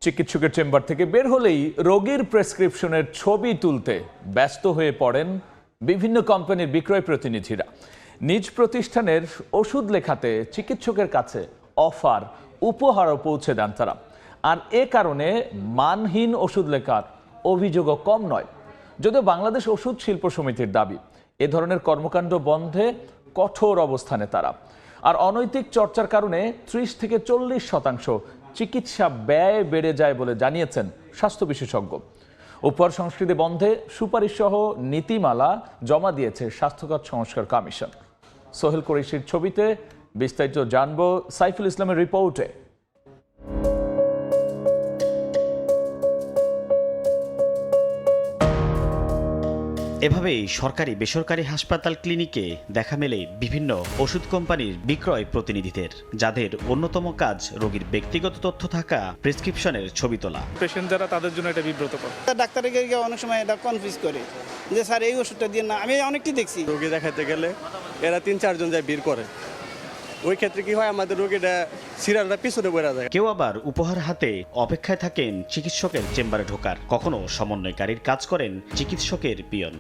চিকিৎসকের চেম্বার থেকে বের হলেই রোগীর প্রেসক্রিপশনের ছবি তুলতে ব্যস্ত হয়ে পড়েন বিভিন্ন কোম্পানির বিক্রয় প্রতিনিধিরা। নিজ প্রতিষ্ঠানের ওষুধ লেখাতে চিকিৎসকের কাছে অফার উপহারও পৌঁছে দেন তারা। আর এ কারণে মানহীন ওষুধ লেখার অভিযোগও কম নয়। যদিও বাংলাদেশ ওষুধ শিল্প সমিতির দাবি এ ধরনের কর্মকাণ্ড বন্ধে কঠোর অবস্থানে তারা। আর অনৈতিক চর্চার কারণে 30 থেকে 40% চিকিৎসা ব্যয় বেড়ে যায় বলে জানিয়েছেন স্বাস্থ্য বিশেষজ্ঞ। উপহার সংস্কৃতি বন্ধে সুপারিশ সহ নীতিমালা জমা দিয়েছে স্বাস্থ্যখাত সংস্কার কমিশন। সোহেল কুরেশির ছবিতে বিস্তারিত জানবো সাইফুল ইসলামের রিপোর্টে। এভাবেই সরকারি বেসরকারি হাসপাতাল ক্লিনিকে দেখা মেলে বিভিন্ন ওষুধ কোম্পানির বিক্রয় প্রতিনিধিদের, যাদের অন্যতম কাজ রোগীর ব্যক্তিগত তথ্য থাকা প্রেসক্রিপশনের ছবি তোলা। পেশেন্ট যারা তাদের জন্য এটা বিব্রতকর। ডাক্তারের গিয়ে অনেক সময় এটা কনফিউজ করে যে স্যার এই ওষুধটা দিয়ে না। আমি অনেকটি দেখছি রোগী দেখাতে গেলে এরা 3-4 জন যায় ভিড় করে। ওই ক্ষেত্রে কি হয়, আমাদের রোগীটা সিরিয়ালটা পিছনে পড়ে যায়। কেউ আবার উপহার হাতে অপেক্ষায় থাকেন চিকিৎসকের চেম্বারে ঢোকার। কখনো সমন্বয়কারীর কাজ করেন চিকিৎসকের পিয়ন।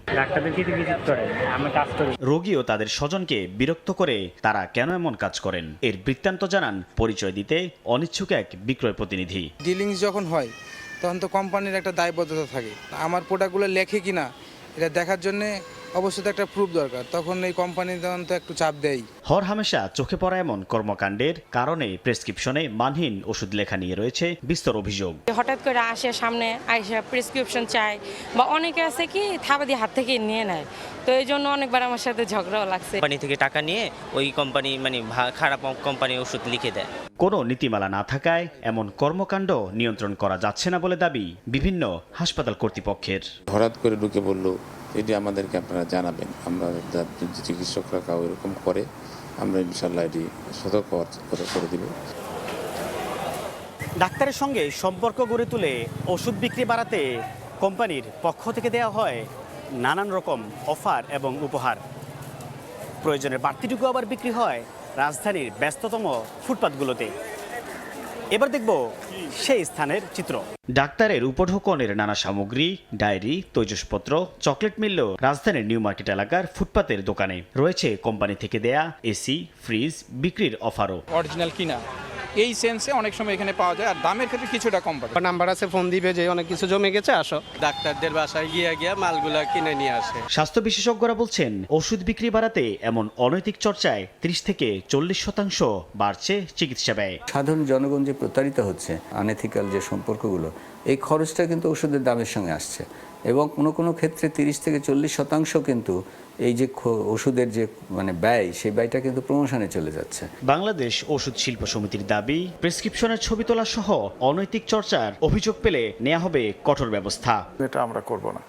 রোগী ও তাদের স্বজনকে বিরক্ত করে তারা কেন এমন কাজ করেন এর বৃত্তান্ত জানান পরিচয় দিতে অনিচ্ছুক এক বিক্রয় প্রতিনিধি। ডিলিংস যখন হয় তখন তো কোম্পানির একটা দায়বদ্ধতা থাকে, আমার প্রোডাক্টগুলো লেখে কিনা এটা দেখার জন্য অবশ্যই একটা প্রুফ দরকার। তখন এই কোম্পানি তখন তো একটু চাপ দেয়। হর হামেশা চোখে পড়া এমন কর্মকাণ্ডের কারণে প্রেসক্রিপশনে মানহীন ওষুধ লেখা নিয়ে রয়েছে বিস্তর অভিযোগ। হঠাৎ করে আসে সামনে আইসা প্রেসক্রিপশন চায়, বা অনেকে আছে কি থাবা দিয়ে হাত থেকে নিয়ে নেয়। তো এই জন্য অনেকবার আমার সাথে ঝগড়াও লাগছে। কোম্পানি থেকে টাকা নিয়ে ওই কোম্পানি খারাপ কোম্পানি ওষুধ লিখে দেয়। কোনো নীতিমালা না থাকায় এমন কর্মকাণ্ড নিয়ন্ত্রণ করা যাচ্ছে না বলে দাবি বিভিন্ন হাসপাতাল কর্তৃপক্ষের। হঠাৎ করে ঢুকে বললো এটি আমাদেরকে আপনারা জানাবেন, আমরা চিকিৎসকরা কাউ এরকম করে আমরা ইনশাল্লাহ এটি সতর্ক করে দিব। ডাক্তারের সঙ্গে সম্পর্ক গড়ে তুলে ওষুধ বিক্রি বাড়াতে কোম্পানির পক্ষ থেকে দেওয়া হয় নানান রকম অফার এবং উপহার। প্রয়োজনের বাড়তিটুকু আবার বিক্রি হয় রাজধানীর ব্যস্ততম ফুটপাতগুলোতে। এবার দেখব সেই স্থানের চিত্র। ডাক্তারের উপঢৌকনের নানা সামগ্রী, ডায়েরি, তৈজসপত্র, চকলেট মিলল রাজধানীর নিউ মার্কেট এলাকার ফুটপাতের দোকানে। রয়েছে কোম্পানি থেকে দেয়া এসি, ফ্রিজ বিক্রির অফারও। অরিজিনাল কিনা এই সেন্সে অনেক সময় এখানে পাওয়া যায়, আর দামের ক্ষেত্রে কিছুটা কম পাবে। নাম্বার আছে, ফোন দিবে যে অনেক কিছু জমে গেছে, আসো। ডাক্তারদের বাসায় গিয়ে মালগুলা কিনে নিয়ে আসে। স্বাস্থ্য বিশেষজ্ঞরা বলছেন ওষুধ বিক্রি বাড়াতে এমন অনৈতিক চর্চায় 30 থেকে 40% বাড়ছে চিকিৎসা ব্যয়। সাধারণ জনগণ যে প্রতারিত হচ্ছে, আনএথিক্যাল যে সম্পর্কগুলো, এই খরচটা কিন্তু ওষুধের দামের সঙ্গে আসছে, এবং কোনো ক্ষেত্রে 30 থেকে 40% কিন্তু এই যে ওষুধের যে ব্যয়, সেই ব্যয়টা কিন্তু প্রমোশনে চলে যাচ্ছে। বাংলাদেশ ওষুধ শিল্প সমিতির দাবি প্রেসক্রিপশনের ছবি তোলা সহ অনৈতিক চর্চার অভিযোগ পেলে নেওয়া হবে কঠোর ব্যবস্থা। এটা আমরা করব না,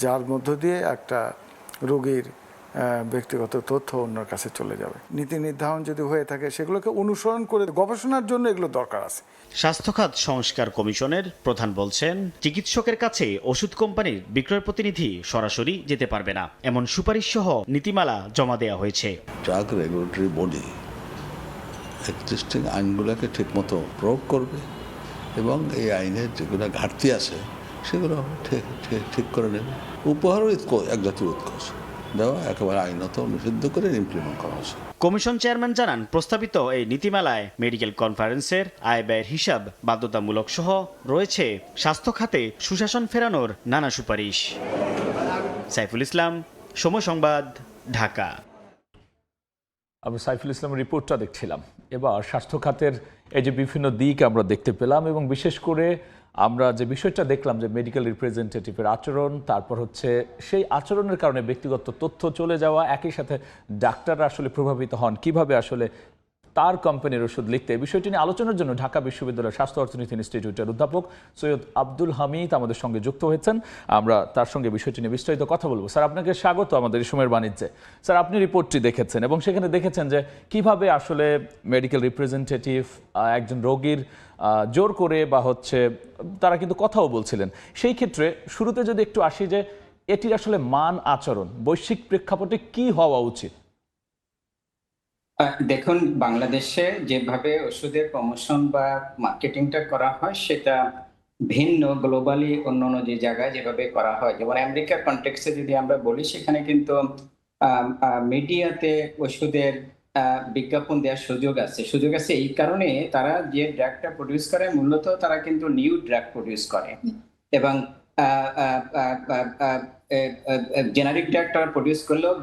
যার মধ্য দিয়ে একটা রোগীর ব্যক্তিগত তথ্য অন্যের কাছে চলে যাবে। নীতি নির্ধারণ যদি হয়ে থাকে সেগুলোকে অনুসরণ করে গবেষণার জন্য এগুলো দরকার আছে। স্বাস্থ্যখাত সংস্কার কমিশনের প্রধান বলছেন চিকিৎসকের কাছে ওষুধ কোম্পানির বিক্রয় প্রতিনিধি সরাসরি যেতে পারবে না, এমন সুপারিশ সহ নীতিমালা জমা দেওয়া হয়েছে। ড্রাগ রেগুলেটরি বডি এক্সিস্টিং আইনগুলোকে ঠিকমতো প্রয়োগ করবে এবং এই আইনের যেগুলো ঘাটতি আছে সেগুলো ঠিক করে নেবে। উপহারও এক জাতীয় উৎকর্ষ দেওয়া একেবারে আইনত নিষিদ্ধ করে ইমপ্লিমেন্ট করা হচ্ছে। কমিশন চেয়ারম্যান জানান প্রস্তাবিত এই নীতিমালায় মেডিকেল কনফারেন্সের আয় ব্যয়ের হিসাব বাধ্যতামূলক সহ রয়েছে স্বাস্থ্য খাতে সুশাসন ফেরানোর নানা সুপারিশ। সাইফুল ইসলাম, সময় সংবাদ, ঢাকা। আমি সাইফুল ইসলামের রিপোর্টটা দেখছিলাম। এবার স্বাস্থ্য খাতের এই যে বিভিন্ন দিক আমরা দেখতে পেলাম, এবং বিশেষ করে আমরা যে বিষয়টা দেখলাম যে মেডিকেল রিপ্রেজেন্টেটিভের আচরণ, তারপর হচ্ছে সেই আচরণের কারণে ব্যক্তিগত তথ্য চলে যাওয়া, একই সাথে ডাক্তাররা আসলে প্রভাবিত হন কিভাবে আসলে তার কোম্পানির ওষুধ লিখতে। এই বিষয়টি নিয়ে আলোচনার জন্য ঢাকা বিশ্ববিদ্যালয়ের স্বাস্থ্য অর্থনীতি ইনস্টিটিউটের অধ্যাপক সৈয়দ আব্দুল হামিদ আমাদের সঙ্গে যুক্ত হয়েছেন। আমরা তার সঙ্গে বিষয়টি নিয়ে বিস্তারিত কথা বলবো। স্যার, আপনাকে স্বাগত আমাদের এই সময়ের বাণিজ্যে। স্যার, আপনি রিপোর্টটি দেখেছেন এবং সেখানে দেখেছেন যে কিভাবে আসলে মেডিকেল রিপ্রেজেন্টেটিভ একজন রোগীর জোর করে বা হচ্ছে তারা কিন্তু কথাও বলছিলেন। সেই ক্ষেত্রে শুরুতে যদি একটু আসি যে এটির আসলে মান আচরণ বৈশ্বিক প্রেক্ষাপটে কি হওয়া উচিত? দেখুন, বাংলাদেশে যেভাবে ওষুধের প্রমোশন বা মার্কেটিংটা করা হয় সেটা ভিন্ন গ্লোবালি অন্যান্য যে জায়গায় যেভাবে করা হয়। যেমন আমেরিকার কনটেক্সটে যদি আমরা বলি, সেখানে কিন্তু মিডিয়াতে ওষুধের বিজ্ঞাপন দেওয়ার সুযোগ আছে এই কারণে তারা যে ড্রাগটা প্রডিউস করে মূলত তারা কিন্তু নিউ ড্রাগ প্রডিউস করে এবং জেনারিক ড্রাগটা প্রডিউস করলেও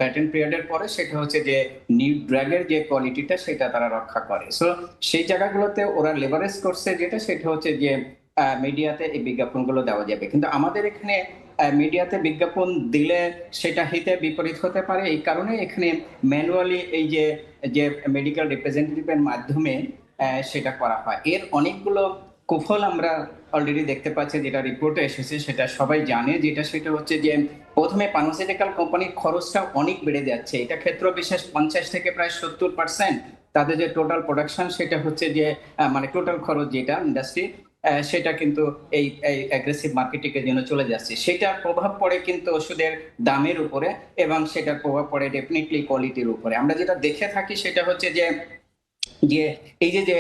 প্যাটেন্ট পিরিয়ডের পরে সেটা হচ্ছে যে নিউ ড্রাগের যে কোয়ালিটিটা সেটা তারা রক্ষা করে। সো সেই জায়গাগুলোতে ওরা লেভারেজ করছে যেটা সেটা হচ্ছে যে মিডিয়াতে এই বিজ্ঞাপনগুলো দেওয়া যাবে, কিন্তু আমাদের এখানে মিডিয়াতে বিজ্ঞাপন দিলে সেটা হিতে বিপরীত হতে পারে। এই কারণে এখানে ম্যানুয়ালি এই যে যে মেডিকেল রিপ্রেজেন্টেটিভের মাধ্যমে সেটা করা হয়। এর অনেকগুলো কুফল আমরা অলরেডি দেখতে পাচ্ছি, যেটা রিপোর্টে এসেছে সেটা সবাই জানে, সেটা হচ্ছে যে প্রথমে ফার্মাসিউটিক্যাল কোম্পানির খরচটা অনেক বেড়ে যাচ্ছে। এটা ক্ষেত্র বিশেষ 50 থেকে প্রায় 70% তাদের যে টোটাল প্রোডাকশন সেটা হচ্ছে যে মানে টোটাল খরচ যেটা ইন্ডাস্ট্রি সেটা কিন্তু এই অ্যাগ্রেসিভ মার্কেটিং এর জন্য চলে যাচ্ছে। সেটার প্রভাব পড়ে কিন্তু ওষুধের দামের উপরে এবং সেটার প্রভাব পড়ে ডেফিনেটলি কোয়ালিটির উপরে। আমরা যেটা দেখে থাকি সেটা হচ্ছে যে যে এই যে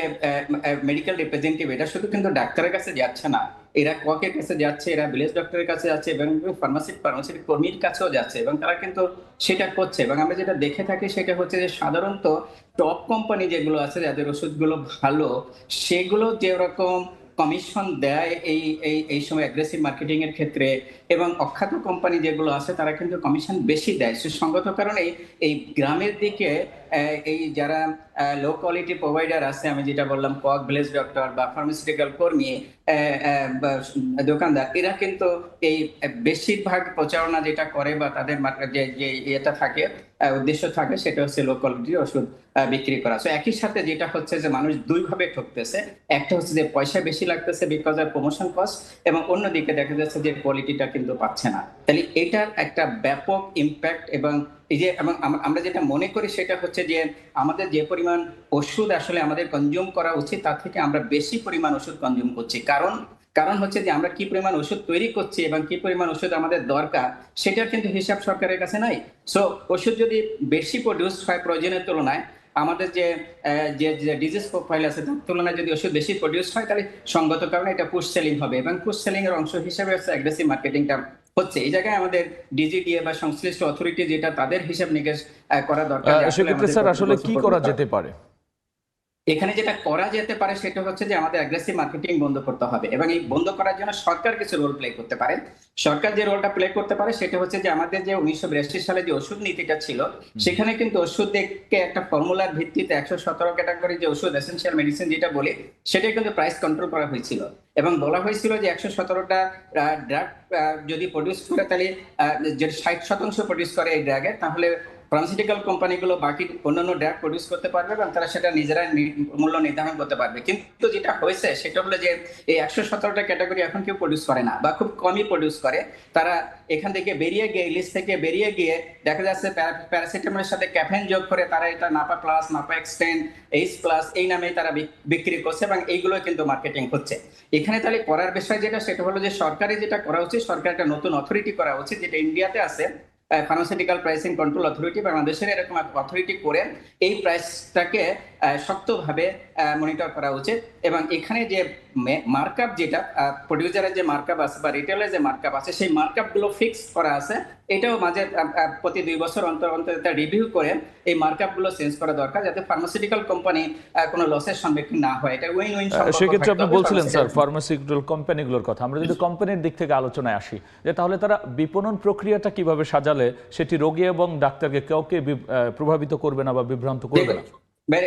মেডিকেল রিপ্রেজেন্টেটিভ এটা শুধু কিন্তু ডাক্তারের কাছে যাচ্ছে না, এরা কোয়াকের কাছে যাচ্ছে, এরা ভিলেজ ডক্টরের কাছে যাচ্ছে এবং ফার্মাসি কর্মীর কাছেও যাচ্ছে এবং তারা কিন্তু সেটা করছে। এবং আমরা যেটা দেখে থাকি সেটা হচ্ছে যে সাধারণত টপ কোম্পানি যেগুলো আছে যাদের ওষুধগুলো ভালো সেগুলো যেরকম কমিশন দেয় এই এই এই সময় অ্যাগ্রেসিভ মার্কেটিং এর ক্ষেত্রে, এবং অখ্যাত কোম্পানি যেগুলো আছে তারা কিন্তু কমিশন বেশি দেয়। সুসংগত কারণে এই গ্রামের দিকে এই যারা লো কোয়ালিটি প্রোভাইডার আছে, আমি যেটা বললাম কক, ভিলেজ ডক্টর বা ফার্মাসিউটিক্যাল কর্মী, দোকানদার, এরা কিন্তু এই বেশিরভাগ প্রচারণা যেটা করে বা তাদের যে এটা থাকে উদ্দেশ্য থাকে সেটা হচ্ছে লো কোয়ালিটির ওষুধ বিক্রি করা। তো একই সাথে যেটা হচ্ছে যে মানুষ দুইভাবে ঠকতেছে, একটা হচ্ছে যে পয়সা বেশি লাগতেছে বিকজ অফ প্রমোশন কস্ট, এবং অন্যদিকে দেখা যাচ্ছে যে কোয়ালিটিটা কিন্তু পাচ্ছে না। তাহলে এটার একটা ব্যাপক ইম্প্যাক্ট এবং এই যে আমরা যেটা মনে করি সেটা হচ্ছে যে আমাদের যে পরিমাণ ওষুধ আসলে আমাদের কনজিউম করা উচিত তার থেকে আমরা বেশি পরিমাণ ওষুধ কনজিউম করছি। কারণ হচ্ছে যে আমরা কি পরিমাণ ওষুধ তৈরি করছি এবং কি পরিমাণ ওষুধ আমাদের দরকার সেটার কিন্তু হিসাব সরকারের কাছে নাই। সো ওষুধ যদি বেশি প্রডিউস হয় প্রয়োজনের তুলনায়, আমাদের যে ডিজিজ প্রোফাইল আছে তার তুলনায় যদি ওষুধ বেশি প্রডিউস হয়, তাহলে সঙ্গত কারণে এটা পুশ সেলিং হবে এবং পুশ সেলিং এর অংশ হিসেবে অ্যাগ্রেসিভ মার্কেটিংটা হচ্ছে। এই জায়গায় আমাদের ডিজিডিএ বা সংশ্লিষ্ট অথরিটি যেটা তাদের হিসাব নিকেশ করা দরকার। সেক্ষেত্রে স্যার আসলে কি করা যেতে পারে? এখানে যেটা করা যেতে পারে সেটা হচ্ছে যে আমাদের অ্যাগ্রেসিভ মার্কেটিং বন্ধ করতে হবে এবং এই বন্ধ করার জন্য সরকার কিছু রোল প্লে করতে পারে। সরকার যে রোলটা প্লে করতে পারে সেটা হচ্ছে যে আমাদের যে 1982 সালে যে ওষুধ নীতিটা ছিল সেখানে কিন্তু ওষুধকে একটা ফর্মুলার ভিত্তিতে 117 ক্যাটাগরি যে ওষুধ এসেনশিয়াল মেডিসিন যেটা বলি সেটা কিন্তু প্রাইস কন্ট্রোল করা হয়েছিল এবং বলা হয়েছিল যে 117টা ড্রাগ যদি প্রডিউস করে তাহলে যে 60% প্রডিউস করে এই ড্রাগের, তাহলে ফার্মাসিউটিক্যাল কোম্পানিগুলো বাকি অন্যান্য ড্রাগ প্রডিউস করতে পারবে এবং তারা সেটা নিজেরা মূল্য নির্ধারণ করতে পারবে। কিন্তু যেটা হয়েছে সেটা হলো যে এই 117টা ক্যাটাগরি এখন কেউ প্রডিউস করে না বা খুব কমই প্রডিউস করে। তারা এখান থেকে বেরিয়ে গিয়ে লিস্ট থেকে বেরিয়ে গিয়ে দেখা যাচ্ছে প্যারাসিটামলের সাথে ক্যাফেন যোগ করে তারা এটা Napa plus, Napa extend, H plus এই নামে তারা বিক্রি করছে এবং এইগুলো কিন্তু মার্কেটিং হচ্ছে। এখানে তাহলে করার বিষয় যেটা সেটা হলো যে সরকারি যেটা করা উচিত, সরকার একটা নতুন অথরিটি করা উচিত যেটা ইন্ডিয়াতে আছে, ফার্মাসিউটিক্যাল প্রাইসিং কন্ট্রোল অথরিটি। বাংলাদেশের এরকম অথরিটি করে এই প্রাইসটাকে শক্তভাবে মনিটর করা উচিত এবং এখানে যে মার্কআপ যেটা প্রডিউসারের যে মার্কআপ আছে বা রিটেলের যে মার্কআপ আছে সেই মার্কআপগুলো ফিক্স করা আছে, এটাও মাঝে প্রতি 2 বছর অন্তর অন্তর এটা রিভিউ করে এই মার্কআপগুলো চেঞ্জ করা দরকার যাতে ফার্মাসিউটিক্যাল কোম্পানি কোনো লসের সম্মুখীন না হয়। এটা উইন উইন সম্পর্ক। সেক্ষেত্রে আপনি বলছিলেন স্যার ফার্মাসিউটিক্যাল কোম্পানিগুলোর কথা, আমরা যদি কোম্পানির দিক থেকে আলোচনায় আসি যে তাহলে তারা বিপণন প্রক্রিয়াটা কিভাবে সাজালে সেটি রোগী এবং ডাক্তারকে কাউকে প্রভাবিত করবে না বা বিভ্রান্ত করবে না?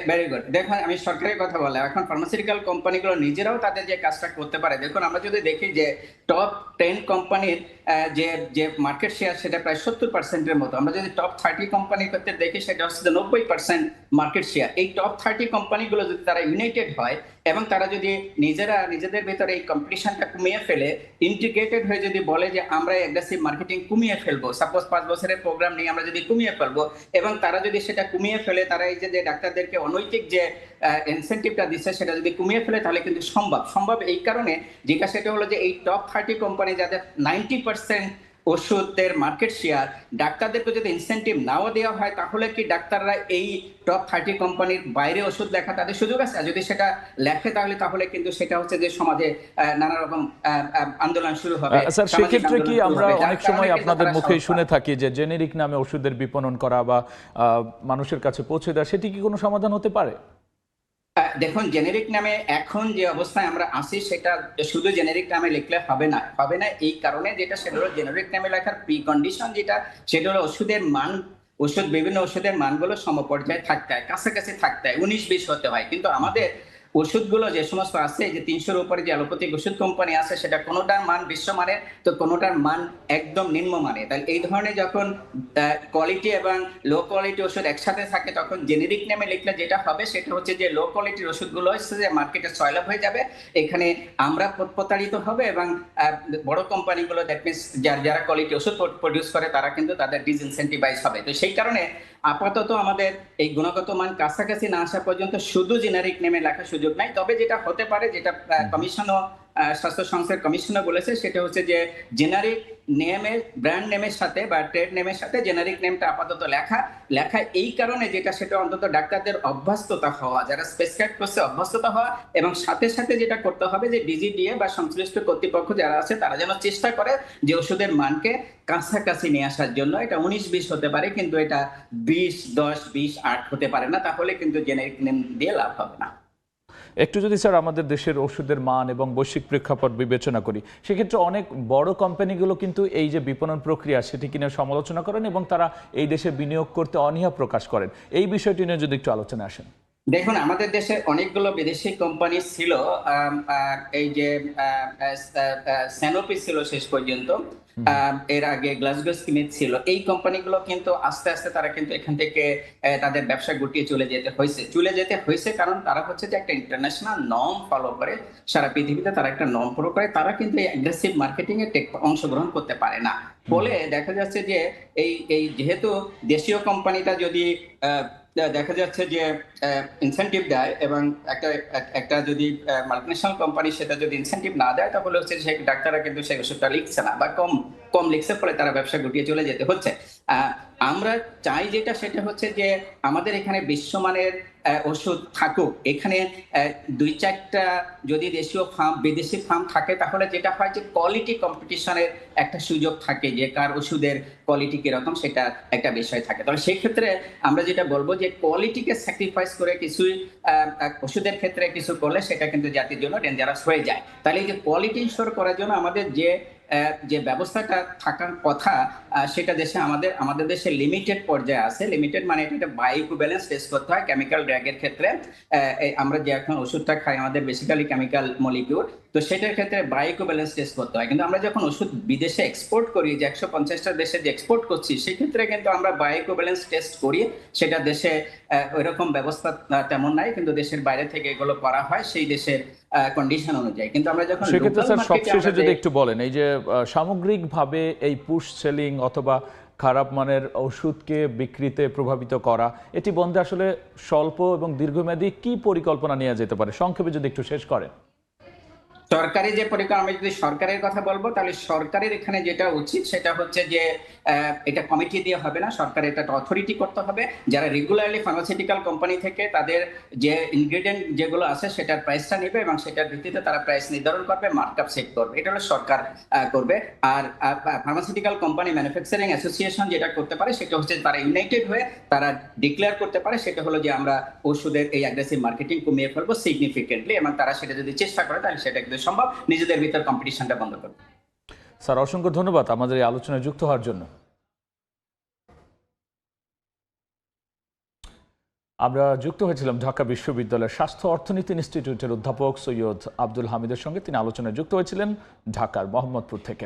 Very good. দেখুন, আমি সরকারের কথা বললাম, এখন ফার্মাসিউটিক্যাল কোম্পানিগুলো নিজেরাও তাদের যে কাজটা করতে পারে। দেখুন, আমরা যদি দেখি যে টপ 10 কোম্পানির যে মার্কেট শেয়ার সেটা প্রায় 70%-এর মতো। আমরা যদি টপ 30 কোম্পানির ক্ষেত্রে দেখি সেটা হচ্ছে 90% মার্কেট শেয়ার। এই টপ 30 কোম্পানিগুলো যদি তারা ইউনাইটেড হয় এবং তারা যদি নিজেদের ভিতরে এই কম্পিটিশনটা কমিয়ে ফেলে, ইন্টিগ্রেটেড হয়ে যদি বলে যে আমরা অ্যাগ্রেসিভ মার্কেটিং কমিয়ে ফেলবো, সাপোজ 5 বছরের প্রোগ্রাম নিয়ে আমরা যদি কমিয়ে ফেলবো এবং তারা যদি সেটা কমিয়ে ফেলে, তারা এই যে ডাক্তারদেরকে অনৈতিক যে ইনসেন্টিভটা দিচ্ছে সেটা যদি কমিয়ে ফেলে তাহলে কিন্তু সম্ভব। এই কারণে যেটা সেটা হলো যে এই টপ 30 কোম্পানি যাদের 90% ওষুধের মার্কেট শেয়ার, ডাক্তারদেরকে যদি ইনসেন্টিভ নাও দেওয়া হয় তাহলে কি ডাক্তাররা এই টপ 30 কোম্পানির বাইরে ওষুধ লেখা তাদের সুযোগ আছে? আর যদি সেটা লেখে তাহলে কিন্তু সেটা হচ্ছে যে সমাজে নানা রকম আন্দোলন শুরু হবে। স্যার, সেক্ষেত্রে কি আমরা অনেক সময় আপনাদের মুখেই শুনে থাকি যে জেনেরিক নামে ওষুধের বিপণন করা বা মানুষের কাছে পৌঁছে দেওয়া, সেটি কি কোনো সমাধান হতে পারে? দেখুন, জেনেরিক নামে এখন যে অবস্থায় আমরা আছি সেটা শুধু জেনেরিক নামে লিখলে হবে না এই কারণে, যেটা সেটা হলো জেনেরিক নামে লেখার প্রি কন্ডিশন সেটা হলো ওষুধের মান, বিভিন্ন ওষুধের মানগুলো সমপর্যায়ে থাকতে হয়, কাছাকাছি থাকতে হয়, 19-20 হতে হয়। কিন্তু আমাদের ওষুধগুলো যে সমস্ত আছে, যে 300-র উপরে যে অ্যালোপ্যাথিক ওষুধ কোম্পানি আছে, সেটা কোনোটার মান বিশ্বমানের তো কোনোটার মান একদম নিম্নমানের। তাহলে এই ধরনের যখন কোয়ালিটি এবং লো কোয়ালিটি ওষুধ একসাথে থাকে তখন জেনেরিক নেমে লিখলে যেটা হবে সেটা হচ্ছে যে লো কোয়ালিটির ওষুধগুলো হচ্ছে যে মার্কেটে সয়লাভ হয়ে যাবে, এখানে আমরা প্রতারিত হবে এবং বড় কোম্পানিগুলো দ্যাট মিনস যারা কোয়ালিটি ওষুধ প্রডিউস করে তারা কিন্তু তাদের ডিসইনসেন্টিভাইজ হবে। তো সেই কারণে আপাতত আমাদের এই গুণগত মান কাছাকাছি না আসা পর্যন্ত শুধু জেনারিক নেমে লেখা সুযোগ নাই। তবে যেটা হতে পারে, যেটা কমিশনও, স্বাস্থ্য সংস্থার কমিশনও বলেছে, সেটা হচ্ছে যে জেনারিক নেমের, ব্র্যান্ড নেমের সাথে বা ট্রেড নেমের সাথে জেনারিক নেমটা আপাতত লেখা এই কারণে, যেটা সেটা অন্তত ডাক্তারদের অভ্যস্ততা হওয়া, যারা স্পেসক্রাইব করছে অভ্যস্ততা হওয়া, এবং সাথে সাথে যেটা করতে হবে যে ডিজিডিএ বা সংশ্লিষ্ট কর্তৃপক্ষ যারা আছে তারা যেন চেষ্টা করে যে ওষুধের মানকে কাছাকাছি নিয়ে আসার জন্য। এটা 19-20 হতে পারে, কিন্তু এটা 20-10-20-8 হতে পারে না, তাহলে কিন্তু জেনারিক নেম দিয়ে লাভ হবে না। একটু যদি স্যার আমাদের দেশের ওষুধের মান এবং বৈশ্বিক প্রেক্ষাপট বিবেচনা করি, সেক্ষেত্রে অনেক বড় কোম্পানিগুলো কিন্তু এই যে বিপণন প্রক্রিয়া সেটি কিনে সমালোচনা করেন এবং তারা এই দেশে বিনিয়োগ করতে অনীহা প্রকাশ করেন। এই বিষয়টি নিয়ে যদি একটু আলোচনা আসেন। দেখুন, আমাদের দেশে অনেকগুলো বিদেশি কোম্পানি ছিল, এই যে স্যানোপি ছিল শেষ পর্যন্ত, এর আগে গ্লাসগো স্মিথ ছিল। এই কোম্পানিগুলো কিন্তু আস্তে আস্তে তারা কিন্তু এখান থেকে তাদের ব্যবসা গুটিয়ে চলে যেতে হয়েছে কারণ তারা হচ্ছে যে একটা ইন্টারন্যাশনাল নর্ম ফলো করে, সারা পৃথিবীতে তারা একটা নর্ম ফলো করে, তারা কিন্তু অ্যাগ্রেসিভ মার্কেটিং এ অংশগ্রহণ করতে পারে না। ফলে দেখা যাচ্ছে যে এই যেহেতু দেশীয় কোম্পানিটা যদি দেখা যাচ্ছে যে ইনসেন্টিভ দেয় এবং একটা যদি মাল্টিনেশনাল কোম্পানি সেটা যদি ইনসেন্টিভ না দেয় তাহলে হচ্ছে সেই ডাক্তাররা কিন্তু সেই ওষুধটা লিখছে না বা কম লিখছে, ফলে তারা ব্যবসা গুটিয়ে চলে যেতে হচ্ছে। আমরা চাই যেটা সেটা হচ্ছে যে আমাদের এখানে বিশ্বমানের ওষুধ থাকুক, এখানে 2-4টা যদি দেশীয় ফার্ম, বিদেশি ফার্ম থাকে তাহলে যেটা হয় যে কোয়ালিটি কম্পিটিশনের একটা সুযোগ থাকে, যে কার ওষুধের কোয়ালিটি কিরকম সেটা একটা বিষয় থাকে। তবে সেই ক্ষেত্রে আমরা যেটা বলবো যে কোয়ালিটিকে স্যাক্রিফাইস করে কিছু ওষুধের ক্ষেত্রে কিছু করলে সেটা কিন্তু জাতির জন্য ডেঞ্জারাস হয়ে যায়। তাহলে এই যে কোয়ালিটি ইনশোর করার জন্য আমাদের যে ব্যবস্থাটা থাকার কথা সেটা দেশে আমাদের দেশে লিমিটেড পর্যায়ে আছে। লিমিটেড মানে এটা বায়োইকুইভ্যালেন্স টেস্ট করতে হয় কেমিক্যাল ড্রাগের ক্ষেত্রে। আমরা যে এখন ওষুধটা খাই আমাদের বেসিক্যালি কেমিক্যাল মলিকিউল, তো সেটার ক্ষেত্রে বায়োইকুইভ্যালেন্স টেস্ট করতে হয়। কিন্তু আমরা যখন ওষুধ বিদেশে এক্সপোর্ট করি, যে 150টা দেশে যে এক্সপোর্ট করছি, সেক্ষেত্রে কিন্তু আমরা বায়োইকুইভ্যালেন্স টেস্ট করি, সেটা দেশে ওইরকম ব্যবস্থা তেমন নাই, কিন্তু দেশের বাইরে থেকে এগুলো করা হয় সেই দেশের কন্ডিশন অনুযায়ী। কিন্তু আমরা যখন সেক্ষেত্রে স্যার সবশেষে যদি একটু বলেন, এই যে সামগ্রিকভাবে এই পুশ সেলিং অথবা খারাপ মানের ওষুধকে বিক্রিতে প্রভাবিত করা, এটি বন্ধে আসলে স্বল্প এবং দীর্ঘমেয়াদী কি পরিকল্পনা নেওয়া যেতে পারে, সংক্ষেপে যদি একটু শেষ করেন। সরকারি যে পরিকল্পনা, আমি যদি সরকারের কথা বলবো তাহলে সরকারের এখানে যেটা উচিত সেটা হচ্ছে যে এটা কমিটি দিয়ে হবে না, সরকারের এটা অথরিটি করতে হবে, যারা রেগুলারলি ফার্মাসিউটিক্যাল কোম্পানি থেকে তাদের যে ইনগ্রেডিয়েন্ট যেগুলো আছে সেটার প্রাইসটা নেবে এবং সেটার ভিত্তিতে তারা প্রাইস নির্ধারণ করবে, মার্কআপ সেট করবে, এটা হলো সরকার করবে। আর ফার্মাসিউটিক্যাল কোম্পানি ম্যানুফ্যাকচারিং অ্যাসোসিয়েশন যেটা করতে পারে সেটা হচ্ছে তারা ইউনাইটেড হয়ে তারা ডিক্লেয়ার করতে পারে, সেটা হলো যে আমরা ওষুধের এই অ্যাগ্রেসিভ মার্কেটিং কমিয়ে ফেলবো সিগনিফিকেন্টলি, এবং তারা সেটা যদি চেষ্টা করে তাহলে সেটা কিন্তু সম্ভব, নিজেদের ভিতর কম্পিটিশনটা বন্ধ করবে। স্যার অসংখ্য ধন্যবাদ আমাদের এই আলোচনায় যুক্ত হওয়ার জন্য। আমরা যুক্ত হয়েছিলাম ঢাকা বিশ্ববিদ্যালয়ের স্বাস্থ্য অর্থনীতি ইনস্টিটিউটের অধ্যাপক সৈয়দ আব্দুল হামিদের সঙ্গে। তিনি আলোচনায় যুক্ত হয়েছিলেন ঢাকার মোহাম্মদপুর থেকে।